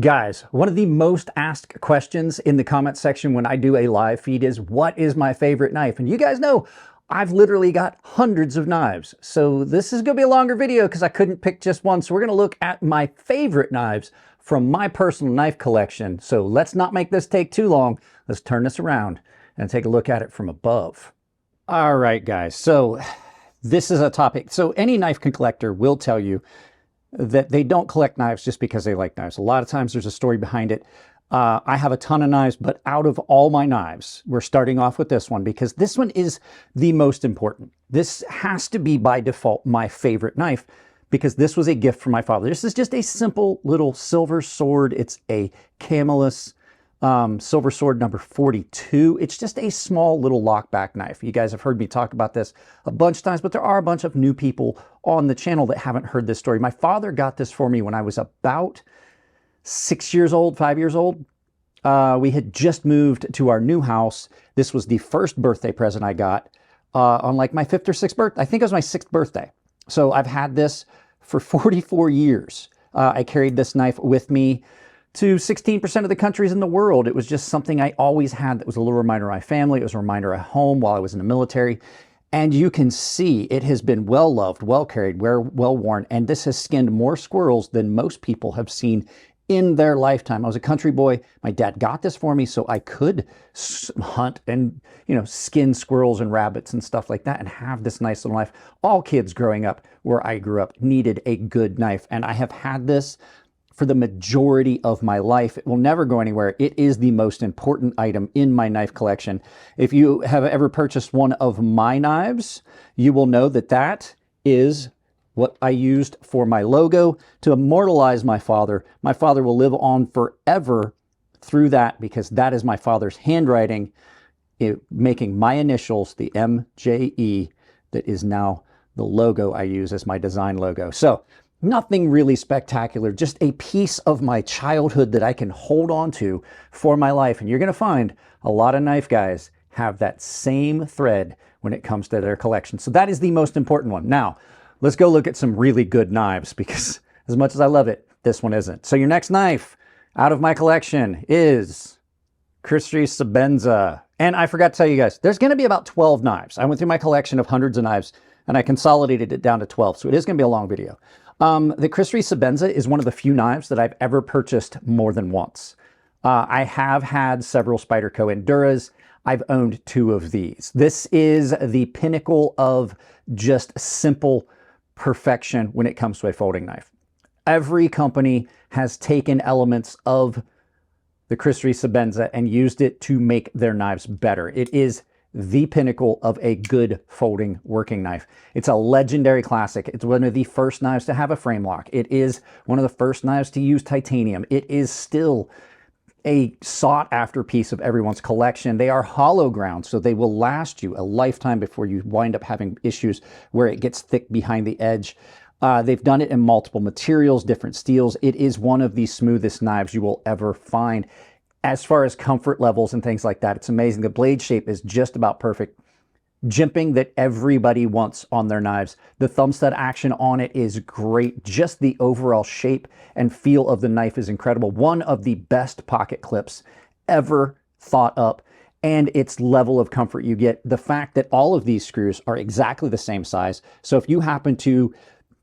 Guys, one of the most asked questions in the comment section when I do a live feed is, what is my favorite knife? And you guys know I've literally got hundreds of knives. So this is going to be a longer video because I couldn't pick just one. So we're going to look at my favorite knives from my personal knife collection. So let's not make this take too long. Let's turn this around and take a look at it from above. All right, guys. So this is a topic. So any knife collector will tell you that they don't collect knives just because they like knives. A lot of times there's a story behind it. I have a ton of knives, but out of all my knives, we're starting off with this one because this one is the most important. This has to be by default my favorite knife because this was a gift from my father. This is just a simple little silver sword. It's a Camelus silver sword number 42. It's just a small little lockback knife. You guys have heard me talk about this a bunch of times, but there are a bunch of new people on the channel that haven't heard this story. My father got this for me when I was about 6 years old, 5 years old. We had just moved to our new house. This was the first birthday present I got on like my 5th or 6th birthday. I think it was my 6th birthday. So I've had this for 44 years. I carried this knife with me to 16% of the countries in the world. It was just something I always had that was a little reminder of my family. It was a reminder at home while I was in the military. And you can see it has been well loved, well carried, well worn, and this has skinned more squirrels than most people have seen in their lifetime. I was a country boy. My dad got this for me so I could hunt and, you know, skin squirrels and rabbits and stuff like that and have this nice little knife. All kids growing up where I grew up needed a good knife, and I have had this for the majority of my life. It will never go anywhere. It is the most important item in my knife collection. If you have ever purchased one of my knives, you will know that that is what I used for my logo to immortalize my father. My father will live on forever through that because that is my father's handwriting, making my initials, the MJE, that is now the logo I use as my design logo. So nothing really spectacular, just a piece of my childhood that I can hold on to for my life. And you're going to find a lot of knife guys have that same thread when it comes to their collection. So that is the most important one. Now, let's go look at some really good knives because as much as I love it, this one isn't. So your next knife out of my collection is Sebenza. And I forgot to tell you guys, there's going to be about 12 knives. I went through my collection of hundreds of knives and I consolidated it down to 12. So it is going to be a long video. The Sebenza is one of the few knives that I've ever purchased more than once. I have had several Spyderco Enduras. I've owned 2 of these. This is the pinnacle of just simple perfection when it comes to a folding knife. Every company has taken elements of the Sebenza and used it to make their knives better. It is the pinnacle of a good folding working knife. It's a legendary classic. It's one of the first knives to have a frame lock. It is one of the first knives to use titanium. It is still a sought after piece of everyone's collection. They are hollow ground, so they will last you a lifetime before you wind up having issues where it gets thick behind the edge. They've done it in multiple materials, different steels. It is one of the smoothest knives you will ever find. As far as comfort levels and things like that, it's amazing. The blade shape is just about perfect. Jimping that everybody wants on their knives. The thumb stud action on it is great. Just the overall shape and feel of the knife is incredible. One of the best pocket clips ever thought up, and its level of comfort you get. The fact that all of these screws are exactly the same size. So if you happen to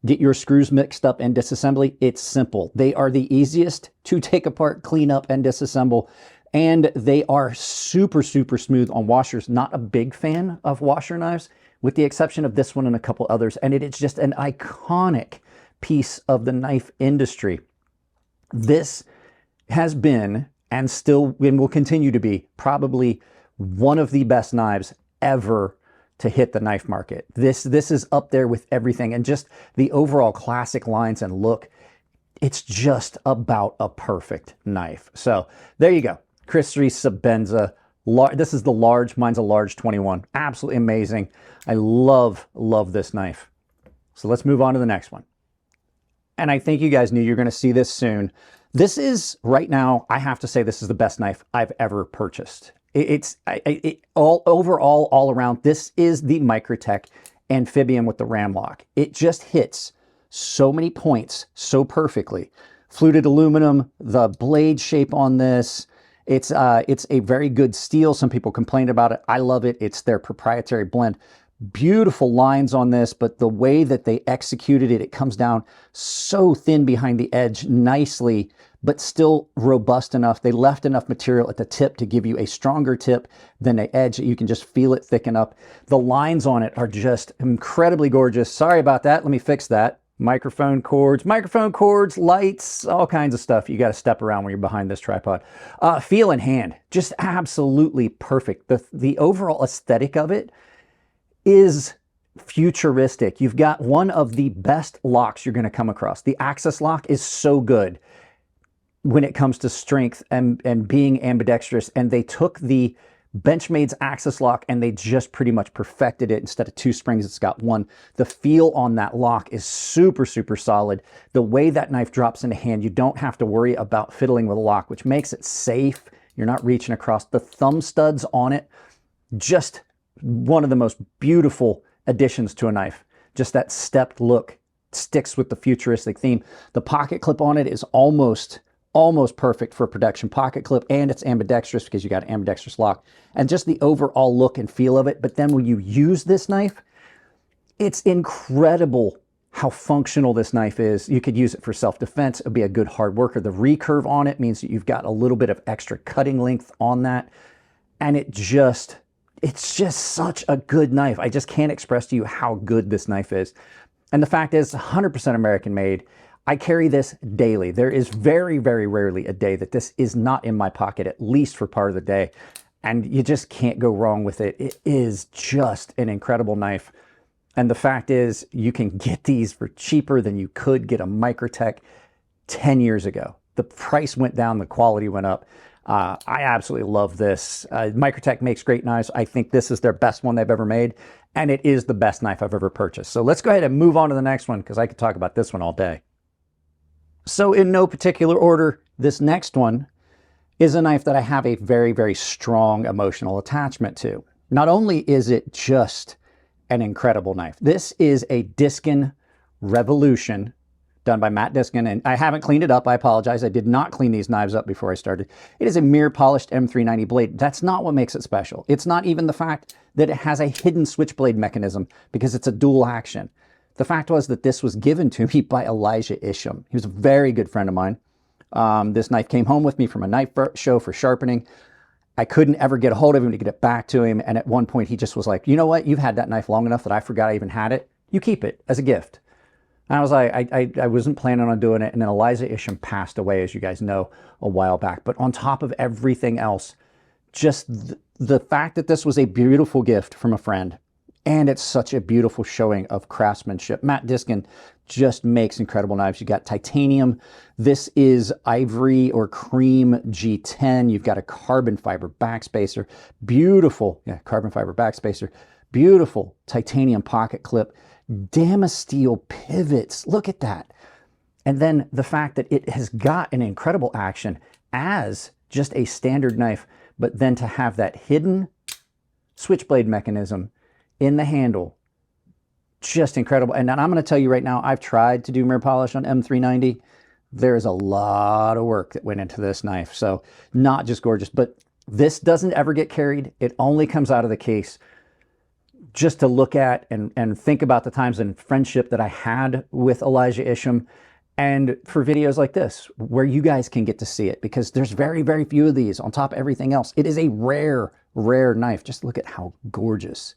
get your screws mixed up in disassembly, it's simple. They are the easiest to take apart, clean up, and disassemble. And they are super, super smooth on washers. Not a big fan of washer knives, with the exception of this one and a couple others. And it is just an iconic piece of the knife industry. This has been, and still and will continue to be, probably one of the best knives ever to hit the knife market. This is up there with everything, and just the overall classic lines and look. It's just about a perfect knife. So there you go. Sebenza. This is the large. Mine's a large 21. Absolutely amazing. I love this knife. So let's move on to the next one. And I think you guys knew you're going to see this soon. This is, right now, I have to say this is the best knife I've ever purchased. Overall, all around, this is the Microtech Amphibian with the ram lock. It just hits so many points so perfectly. fluted aluminum. The blade shape on this, it's a very good steel. Some people complain about it. I love it. It's their proprietary blend. Beautiful lines on this, but the way that they executed it, it comes down so thin behind the edge nicely, but still robust enough. They left enough material at the tip to give you a stronger tip than the edge. You can just feel it thicken up. The lines on it are just incredibly gorgeous. Sorry about that. Let me fix that. Microphone cords, lights, all kinds of stuff. You got to step around when you're behind this tripod. Feel in hand, just absolutely perfect. The overall aesthetic of it is futuristic. You've got one of the best locks you're going to come across. The Axis lock is so good when it comes to strength and being ambidextrous, and they took the Benchmade's Axis lock and they just pretty much perfected it. Instead of 2 springs, it's got 1. The feel on that lock is super, super solid. The way that knife drops into hand, you don't have to worry about fiddling with a lock, which makes it safe. You're not reaching across. The thumb studs on it, just one of the most beautiful additions to a knife. Just that stepped look sticks with the futuristic theme. The pocket clip on it is almost perfect for a production pocket clip, and it's ambidextrous because you got an ambidextrous lock, and just the overall look and feel of it. But then when you use this knife, it's incredible how functional this knife is. You could use it for self-defense. It'd be a good hard worker. The recurve on it means that you've got a little bit of extra cutting length on that, and it's just such a good knife. I just can't express to you how good this knife is. And the fact is, 100% American made. I carry this daily. There is very, very rarely a day that this is not in my pocket, at least for part of the day. And you just can't go wrong with it. It is just an incredible knife. And the fact is, you can get these for cheaper than you could get a Microtech 10 years ago. The price went down, the quality went up. I absolutely love this. Microtech makes great knives. I think this is their best one they've ever made, and it is the best knife I've ever purchased. So let's go ahead and move on to the next one, because I could talk about this one all day. So in no particular order, this next one is a knife that I have a very, very strong emotional attachment to. Not only is it just an incredible knife, this is a Dishin Revolution done by Matt Dishin, and I haven't cleaned it up. I apologize. I did not clean these knives up before I started. It is a mirror polished M390 blade. That's not what makes it special. It's not even the fact that it has a hidden switchblade mechanism, because it's a dual action. The fact was that this was given to me by Elijah Isham. He was a very good friend of mine. This knife came home with me from a knife show for sharpening. I couldn't ever get a hold of him to get it back to him. And at one point he just was like, you know what? You've had that knife long enough that I forgot I even had it. You keep it as a gift. And I was like, I wasn't planning on doing it. And then Elijah Isham passed away, as you guys know, a while back. But on top of everything else, just the fact that this was a beautiful gift from a friend, and it's such a beautiful showing of craftsmanship. Matt Dishin just makes incredible knives. You got titanium. This is ivory or cream G10. You've got a carbon fiber backspacer. Beautiful, yeah, carbon fiber backspacer. Beautiful titanium pocket clip. Damasteel pivots. Look at that. And then the fact that it has got an incredible action as just a standard knife, but then to have that hidden switchblade mechanism in the handle, just incredible. And I'm going to tell you right now, I've tried to do mirror polish on M390. There's a lot of work that went into this knife. So not just gorgeous, but this doesn't ever get carried. It only comes out of the case just to look at and think about the times in friendship that I had with Elijah Isham, and for videos like this where you guys can get to see it, because there's very, very few of these on top of everything else. It is a rare, rare knife. Just look at how gorgeous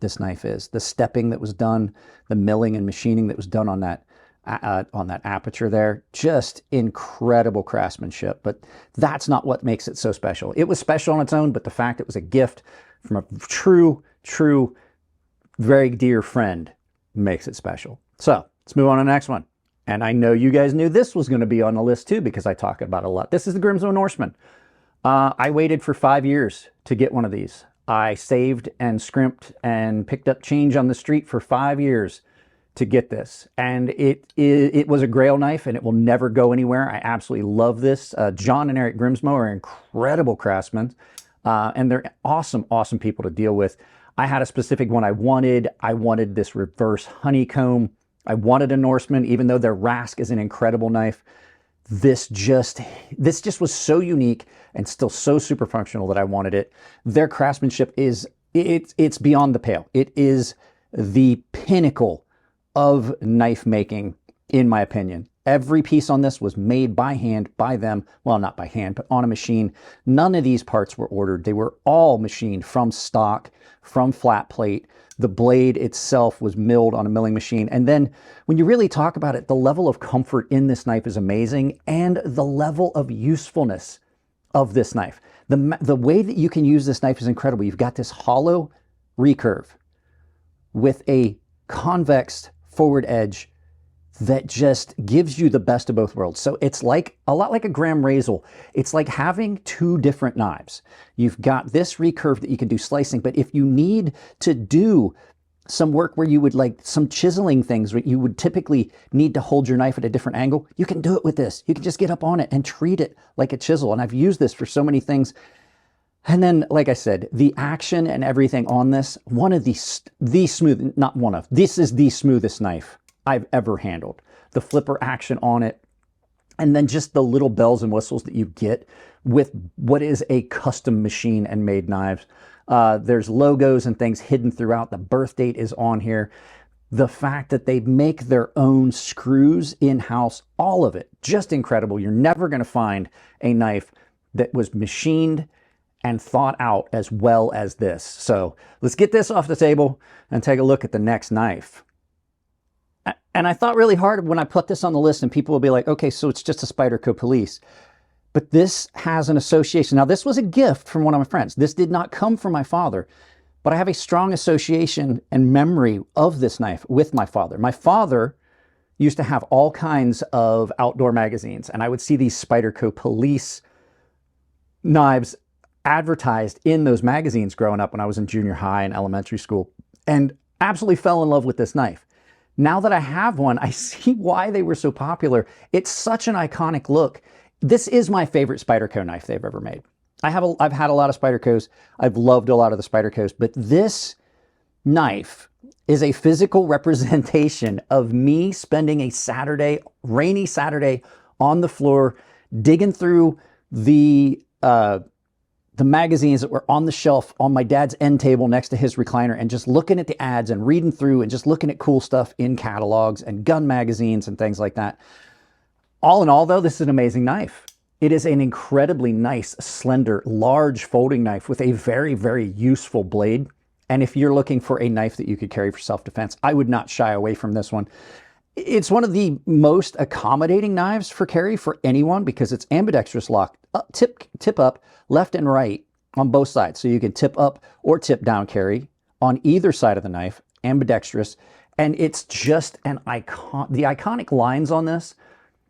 this knife is. The stepping that was done, the milling and machining that was done on that aperture there, just incredible craftsmanship. But that's not what makes it so special. It was special on its own, but the fact it was a gift from a true, very dear friend makes it special. So let's move on to the next one. And I know you guys knew this was going to be on the list too, because I talk about it a lot. This is the Grimsmo Norseman. I waited for 5 years to get one of these. I saved and scrimped and picked up change on the street for 5 years to get this. And it was a grail knife, and it will never go anywhere. I absolutely love this. John and Eric Grimsmo are incredible craftsmen, and they're awesome, awesome people to deal with. I had a specific one I wanted. I wanted this reverse honeycomb. I wanted a Norseman, even though their Rask is an incredible knife. this just was so unique and still so super functional that I wanted it. Their craftsmanship is, it's beyond the pale. It is the pinnacle of knife making, in my opinion. Every piece on this was made by hand, by them. Well, not by hand, but on a machine. None of these parts were ordered. They were all machined from stock, from flat plate. The blade itself was milled on a milling machine. And then when you really talk about it, the level of comfort in this knife is amazing, and the level of usefulness of this knife. The way that you can use this knife is incredible. You've got this hollow recurve with a convex forward edge that just gives you the best of both worlds. So it's like a lot like a Graham Razel. It's like having two different knives. You've got this recurve that you can do slicing, but if you need to do some work where you would like some chiseling things, where you would typically need to hold your knife at a different angle, you can do it with this. You can just get up on it and treat it like a chisel. And I've used this for so many things. And then, like I said, the action and everything on this, this is the smoothest knife I've ever handled. The flipper action on it, and then just the little bells and whistles that you get with what is a custom machine and made knives. There's logos and things hidden throughout. The birth date is on here. The fact that they make their own screws in-house, all of it, just incredible. You're never going to find a knife that was machined and thought out as well as this. So let's get this off the table and take a look at the next knife. And I thought really hard when I put this on the list, and people will be like, okay, so it's just a Spyderco Police. But this has an association. Now, this was a gift from one of my friends. This did not come from my father, but I have a strong association and memory of this knife with my father. My father used to have all kinds of outdoor magazines, and I would see these Spyderco Police knives advertised in those magazines growing up when I was in junior high and elementary school, and absolutely fell in love with this knife. Now that I have one, I see why they were so popular. It's such an iconic look. This is my favorite Spyderco knife they've ever made. I've had a lot of Spydercos. I've loved a lot of the Spydercos, but this knife is a physical representation of me spending a Saturday, rainy Saturday, on the floor, digging through the magazines that were on the shelf on my dad's end table next to his recliner, and just looking at the ads and reading through and just looking at cool stuff in catalogs and gun magazines and things like that. All in all, though, this is an amazing knife. It is an incredibly nice, slender, large folding knife with a very, very useful blade. And if you're looking for a knife that you could carry for self-defense, I would not shy away from this one. It's one of the most accommodating knives for carry for anyone because it's ambidextrous lock, tip up, left and right on both sides. So you can tip up or tip down carry on either side of the knife, ambidextrous. And it's just an icon. The iconic lines on this,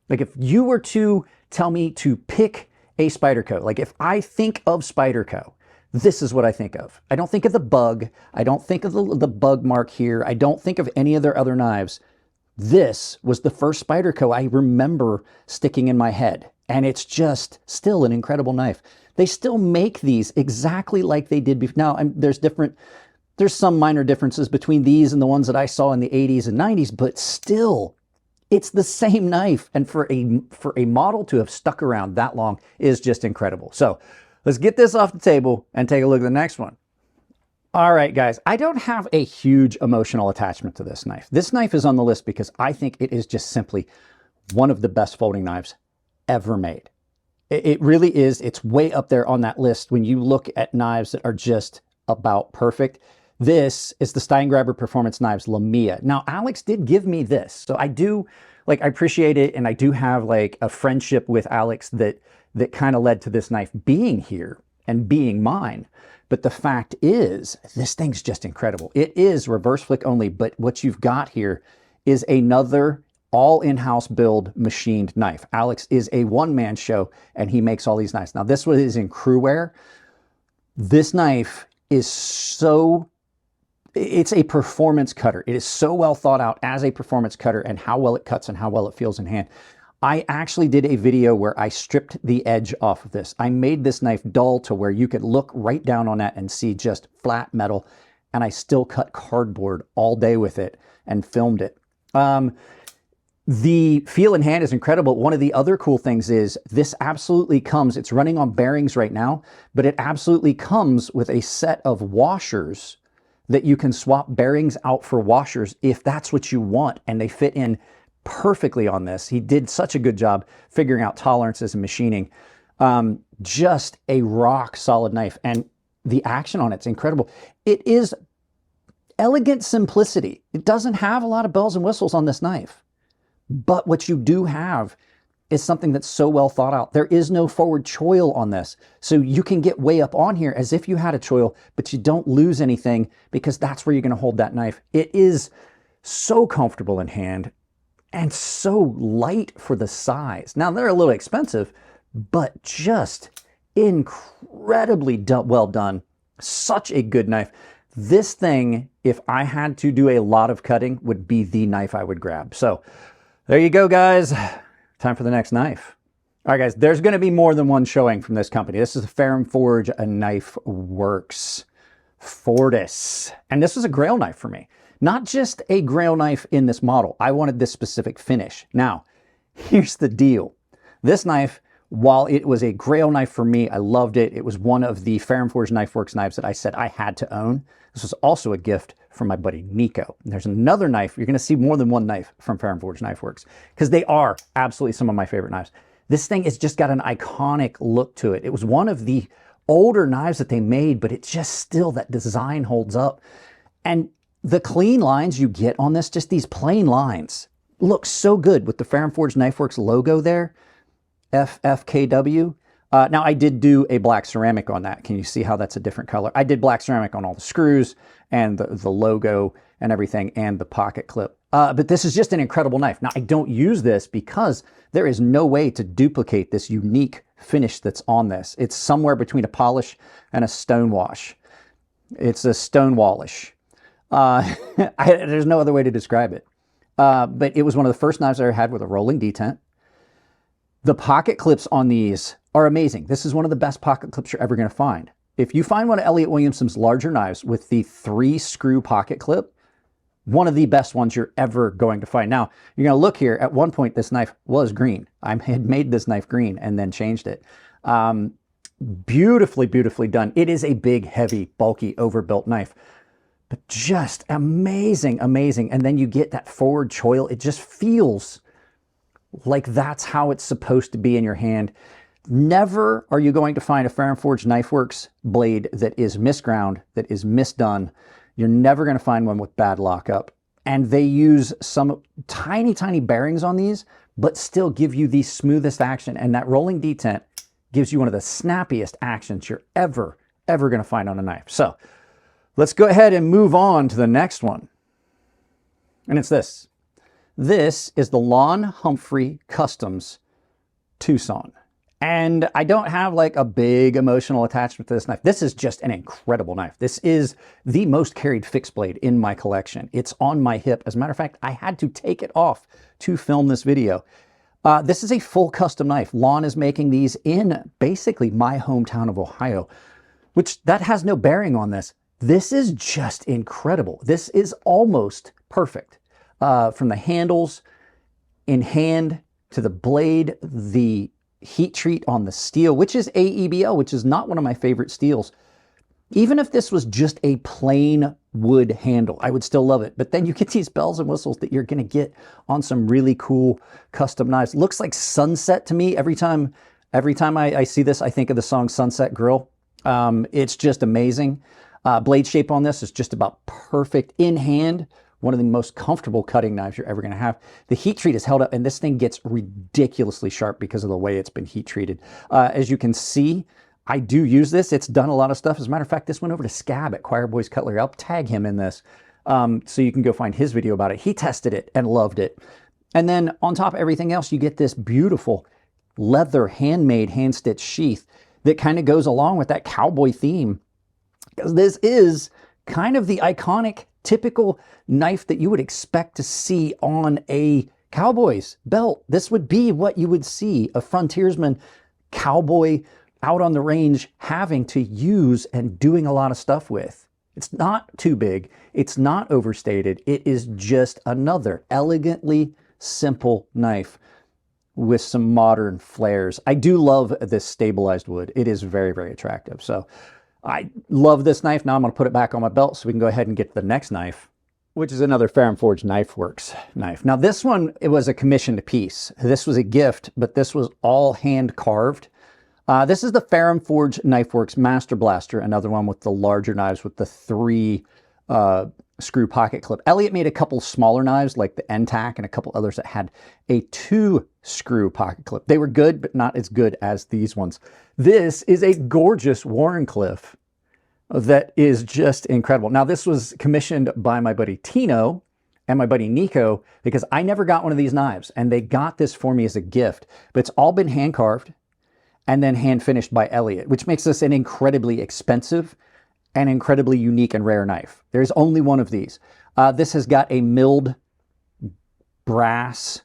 like if you were to tell me to pick a Spyderco, like if I think of Spyderco, this is what I think of. I don't think of the bug. I don't think of the bug mark here. I don't think of any of their other knives. This was the first Spyderco I remember sticking in my head. And it's just still an incredible knife. They still make these exactly like they did before. Now, there's some minor differences between these and the ones that I saw in the 80s and 90s, but still, it's the same knife. And for a model to have stuck around that long is just incredible. So let's get this off the table and take a look at the next one. All right, guys, I don't have a huge emotional attachment to this knife. This knife is on the list because I think it is just simply one of the best folding knives ever made. It really is. It's way up there on that list when you look at knives that are just about perfect. This is the Stein Grabber Performance Knives Lamia. Now, Alex did give me this, so I do, like, I appreciate it, and I do have, like, a friendship with Alex that kind of led to this knife being here and being mine. But the fact is, this thing's just incredible. It is reverse flick only, but what you've got here is another all in-house build machined knife. Alex is a one-man show, and he makes all these knives. Now, this one is in crew wear. This knife is it's a performance cutter. It is so well thought out as a performance cutter, and how well it cuts and how well it feels in hand. I actually did a video where I stripped the edge off of this. I made this knife dull to where you could look right down on that and see just flat metal, and I still cut cardboard all day with it and filmed it. The feel in hand is incredible. One of the other cool things is this absolutely comes, it's running on bearings right now, but it absolutely comes with a set of washers that you can swap bearings out for washers if that's what you want, and they fit in perfectly on this. He did such a good job figuring out tolerances and machining. Just a rock solid knife, and the action on it's incredible. It is elegant simplicity. It doesn't have a lot of bells and whistles on this knife, but what you do have is something that's so well thought out. There is no forward choil on this, so you can get way up on here as if you had a choil, but you don't lose anything because that's where you're going to hold that knife. It is so comfortable in hand and so light for the size. Now, they're a little expensive, but just incredibly well done. Such a good knife. This thing, if I had to do a lot of cutting, would be the knife I would grab. So there you go, guys. Time for the next knife. All right, guys, there's going to be more than one showing from this company. This is the Ferrum Forge Knife Works Fortis. And this was a grail knife for me. Not just a grail knife in this model. I wanted this specific finish. Now, here's the deal. This knife, while it was a grail knife for me, I loved it. It was one of the Ferrum Forge Knife Works knives that I said I had to own. This was also a gift from my buddy Nico. And there's another knife. You're going to see more than one knife from Ferrum Forge Knife Works because they are absolutely some of my favorite knives. This thing has just got an iconic look to it. It was one of the older knives that they made, but it just still, that design holds up. And the clean lines you get on this, just these plain lines, look so good with the Ferrum Forge Knife Works logo there, FFKW. Now, I did do a black ceramic on that. Can you see how that's a different color? I did black ceramic on all the screws and the logo and everything and the pocket clip. But this is just an incredible knife. Now, I don't use this because there is no way to duplicate this unique finish that's on this. It's somewhere between a polish and a stonewash. It's a stonewallish. There's no other way to describe it. But it was one of the first knives I ever had with a rolling detent. The pocket clips on these are amazing. This is one of the best pocket clips you're ever going to find. If you find one of Elliott Williamson's larger knives with the 3-screw pocket clip, one of the best ones you're ever going to find. Now, you're going to look here. At one point, this knife was green. I had made this knife green and then changed it. Beautifully, beautifully done. It is a big, heavy, bulky, overbuilt knife, but just amazing, amazing. And then you get that forward choil. It just feels like that's how it's supposed to be in your hand. Never are you going to find a Ferrum Forge Knife Works blade that is misground, that is misdone. You're never going to find one with bad lockup. And they use some tiny, tiny bearings on these, but still give you the smoothest action. And that rolling detent gives you one of the snappiest actions you're ever going to find on a knife. So let's go ahead and move on to the next one. And it's this. This is the Lon Humphrey Customs Tucson. And I don't have like a big emotional attachment to this knife. This is just an incredible knife. This is the most carried fixed blade in my collection. It's on my hip. As a matter of fact, I had to take it off to film this video. This is a full custom knife. Lon is making these in basically my hometown of Ohio, which that has no bearing on this. This is just incredible. This is almost perfect. From the handles in hand to the blade, the heat treat on the steel, which is AEBL, which is not one of my favorite steels. Even if this was just a plain wood handle, I would still love it. But then you get these bells and whistles that you're going to get on some really cool custom knives. Looks like sunset to me. Every time I see this, I think of the song Sunset Grill. It's just amazing. Blade shape on this is just about perfect in hand. One of the most comfortable cutting knives you're ever going to have. The heat treat is held up, and this thing gets ridiculously sharp because of the way it's been heat treated. As you can see, I do use this. It's done a lot of stuff. As a matter of fact, this went over to Scab at Choir Boys Cutlery. I'll tag him in this so you can go find his video about it. He tested it and loved it. And then on top of everything else, you get this beautiful leather handmade hand-stitched sheath that kind of goes along with that cowboy theme. Because this is kind of the iconic typical knife that you would expect to see on a cowboy's belt. This would be what you would see a frontiersman cowboy out on the range having to use and doing a lot of stuff with. It's not too big. It's not overstated. It is just another elegantly simple knife with some modern flares. I do love this stabilized wood. It is very, very attractive. So I love this knife. Now I'm going to put it back on my belt so we can go ahead and get to the next knife, which is another Ferrum Forge Knife Works knife. Now this one, it was a commissioned piece. This was a gift, but this was all hand carved. This is the Ferrum Forge Knife Works Master Blaster, another one with the larger knives with the 3 screw pocket clip. Elliot made a couple smaller knives like the NTAC and a couple others that had a 2 screw pocket clip. They were good, but not as good as these ones. This is a gorgeous Wharncliffe that is just incredible. Now this was commissioned by my buddy Tino and my buddy Nico because I never got one of these knives and they got this for me as a gift, but it's all been hand carved and then hand finished by Elliot, which makes this an incredibly expensive and incredibly unique and rare knife. There's only one of these. This has got a milled brass,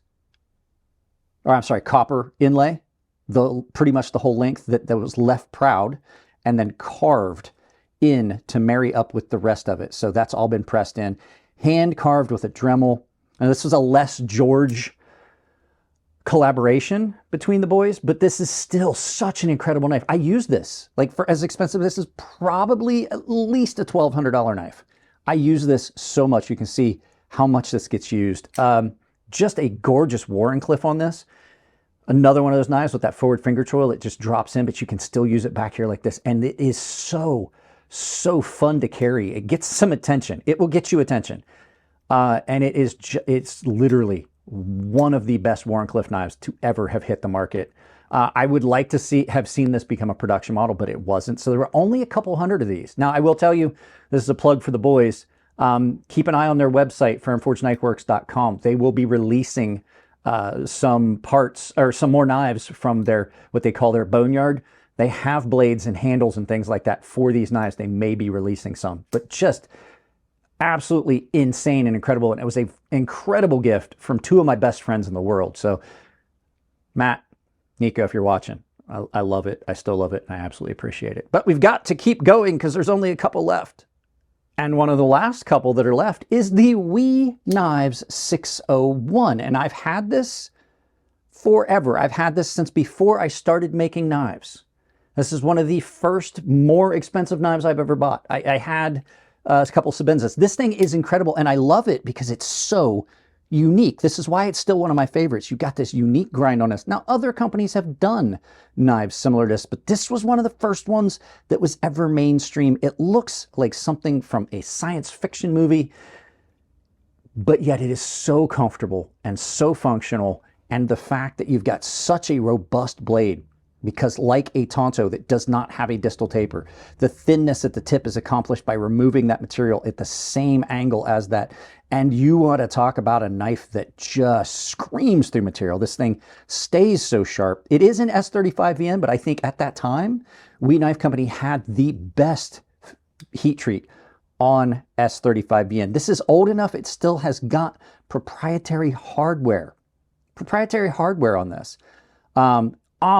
or I'm sorry, copper inlay, pretty much the whole length that was left proud and then carved in to marry up with the rest of it. So that's all been pressed in, hand carved with a Dremel. And this was a Les George collaboration between the boys, but this is still such an incredible knife. I use this, like, for as expensive, this is probably at least a $1,200 knife. I use this so much. You can see how much this gets used. Just a gorgeous Wharncliffe on this. Another one of those knives with that forward finger choil. It just drops in, but you can still use it back here like this. And it is so fun to carry. It gets some attention. It will get you attention. And it's literally one of the best Wharncliffe knives to ever have hit the market. I would like to have seen this become a production model, but it wasn't. So there were only a couple hundred of these. Now, I will tell you, this is a plug for the boys. Keep an eye on their website, ferrumforgeknifeworks.com. They will be releasing some parts or some more knives from their, what they call their boneyard. They have blades and handles and things like that for these knives. They may be releasing some, but just absolutely insane and incredible. And it was an incredible gift from 2 of my best friends in the world. So Matt, Nico, if you're watching, I love it. I still love it. And I absolutely appreciate it. But we've got to keep going because there's only a couple left. And one of the last couple that are left is the WE Knives 601. And I've had this forever. I've had this since before I started making knives. This is one of the first more expensive knives I've ever bought. I had a couple Sebenzas. This thing is incredible, and I love it because it's so unique. This is why it's still one of my favorites. You've got this unique grind on this. Now, other companies have done knives similar to this, but this was one of the first ones that was ever mainstream. It looks like something from a science fiction movie, but yet it is so comfortable and so functional. And the fact that you've got such a robust blade, because like a Tonto that does not have a distal taper, the thinness at the tip is accomplished by removing that material at the same angle as that. And you want to talk about a knife that just screams through material. This thing stays so sharp. It is an S35VN, but I think at that time, WE Knife Company had the best heat treat on S35VN. This is old enough, it still has got proprietary hardware. On this.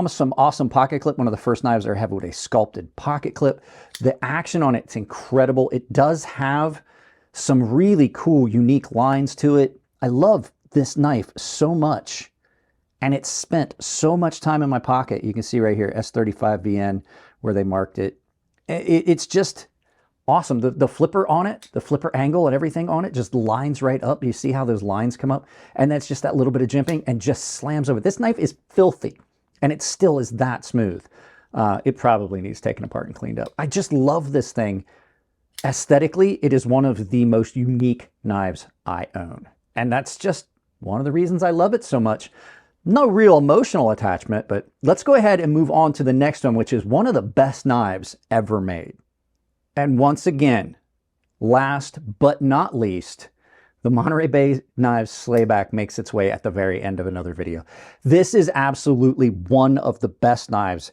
Some awesome pocket clip. One of the first knives I have with a sculpted pocket clip. The action on it's incredible. It does have some really cool, unique lines to it. I love this knife so much, and it's spent so much time in my pocket. You can see right here, S35VN, where they marked it. It's just awesome. The flipper on it, the flipper angle and everything on it just lines right up. You see how those lines come up? And that's just that little bit of jimping and just slams over. This knife is filthy. And it still is that smooth. It probably needs taken apart and cleaned up. I just love this thing. Aesthetically, it is one of the most unique knives I own. And that's just one of the reasons I love it so much. No real emotional attachment, but let's go ahead and move on to the next one, which is one of the best knives ever made. And once again, last but not least, the Monterey Bay Knives Swayback makes its way at the very end of another video. This is absolutely one of the best knives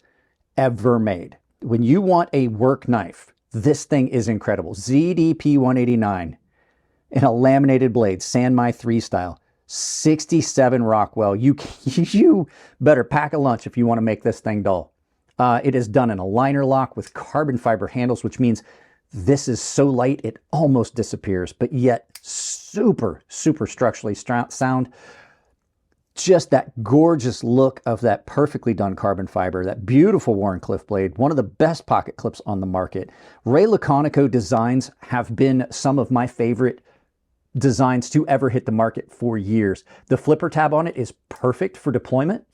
ever made. When you want a work knife, this thing is incredible. ZDP 189 in a laminated blade, Sanmai 3 style, 67 Rockwell. You better pack a lunch if you want to make this thing dull. It is done in a liner lock with carbon fiber handles, which means this is so light it almost disappears, but yet super structurally sound. just that gorgeous look of that perfectly done carbon fiber, that beautiful Wharncliffe blade, one of the best pocket clips on the market. Ray Laconico designs have been some of my favorite designs to ever hit the market for years. The flipper tab on it is perfect for deployment,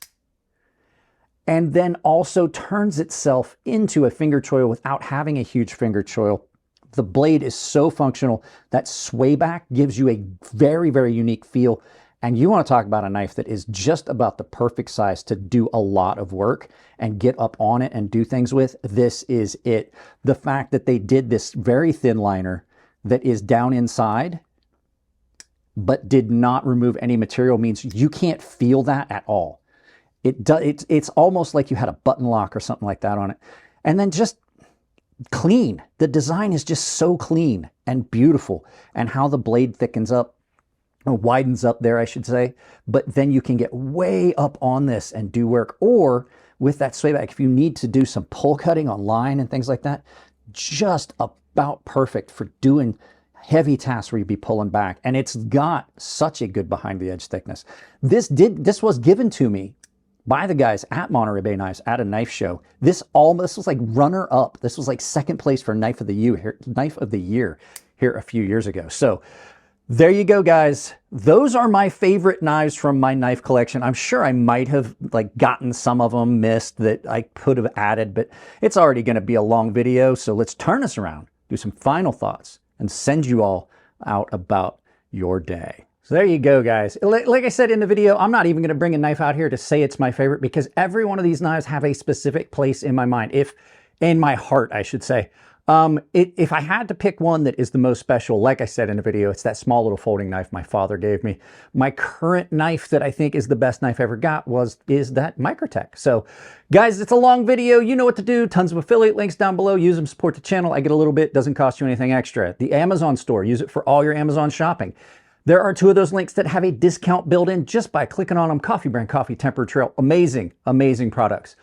and then also turns itself into a finger choil without having a huge finger choil. The blade is so functional. That swayback gives you a very, very unique feel. And you want to talk about a knife that is just about the perfect size to do a lot of work and get up on it and do things with. This is it. The fact that they did this very thin liner that is down inside but did not remove any material means you can't feel that at all. It's almost like you had a button lock or something like that on it. And then just clean. The design is just so clean and beautiful, and how the blade thickens up, or widens up there, I should say. But then you can get way up on this and do work. Or with that swayback, if you need to do some pull cutting on line and things like that, just about perfect for doing heavy tasks where you'd be pulling back. And it's got such a good behind the edge thickness. This was given to me by the guys at Monterey Bay Knives at a knife show. This was like runner up. This was like second place for knife of the year here a few years ago. So there you go, guys. Those are my favorite knives from my knife collection. I'm sure I might have like gotten some of them missed that I could have added, but it's already going to be a long video. So let's turn this around, do some final thoughts, and send you all out about your day. So there you go, guys. Like I said in the video, I'm not even going to bring a knife out here to say it's my favorite, because every one of these knives have a specific place in my mind, in my heart, I should say. If I had to pick one that is the most special, like I said in the video, it's that small little folding knife my father gave me. My current knife that I think is the best knife I ever got is that Microtech. So guys, it's a long video. You know what to do. Tons of affiliate links down below. Use them, support the channel. I get a little bit, doesn't cost you anything extra. The Amazon store, use it for all your Amazon shopping. There are 2 of those links that have a discount built in just by clicking on them. Coffee Brand, Coffee, Tempered Trail. Amazing, amazing products.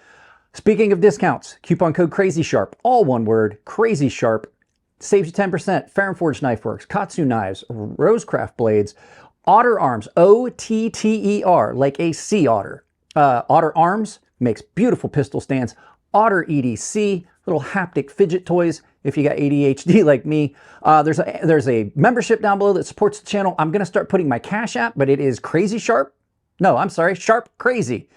Speaking of discounts, coupon code crazysharp, all one word, crazysharp, saves you 10%. Fair & Forged Knife Works, KATSU Knives, Rosecraft Blades, Otter Arms, O-T-T-E-R, like a sea otter. Otter Arms makes beautiful pistol stands. Otter EDC, little haptic fidget toys if you got ADHD like me. There's a membership down below that supports the channel. I'm going to start putting my Cash App, but it is crazysharp. No, I'm sorry, Sharp Crazy.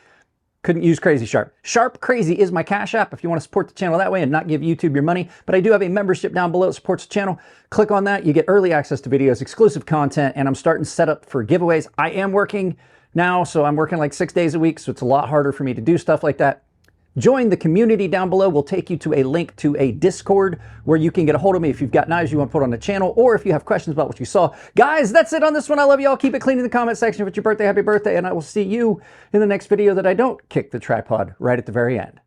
Couldn't use Crazy Sharp. Sharp Crazy is my Cash App if you want to support the channel that way and not give YouTube your money. But I do have a membership down below that supports the channel. Click on that. You get early access to videos, exclusive content, and I'm starting to set up for giveaways. I am working now, so I'm working like 6 days a week, so it's a lot harder for me to do stuff like that. Join the community down below. We'll take you to a link to a Discord where you can get a hold of me if you've got knives you want to put on the channel, or if you have questions about what you saw. Guys, that's it on this one. I love you all. Keep it clean in the comment section. If it's your birthday, happy birthday, and I will see you in the next video that I don't kick the tripod right at the very end.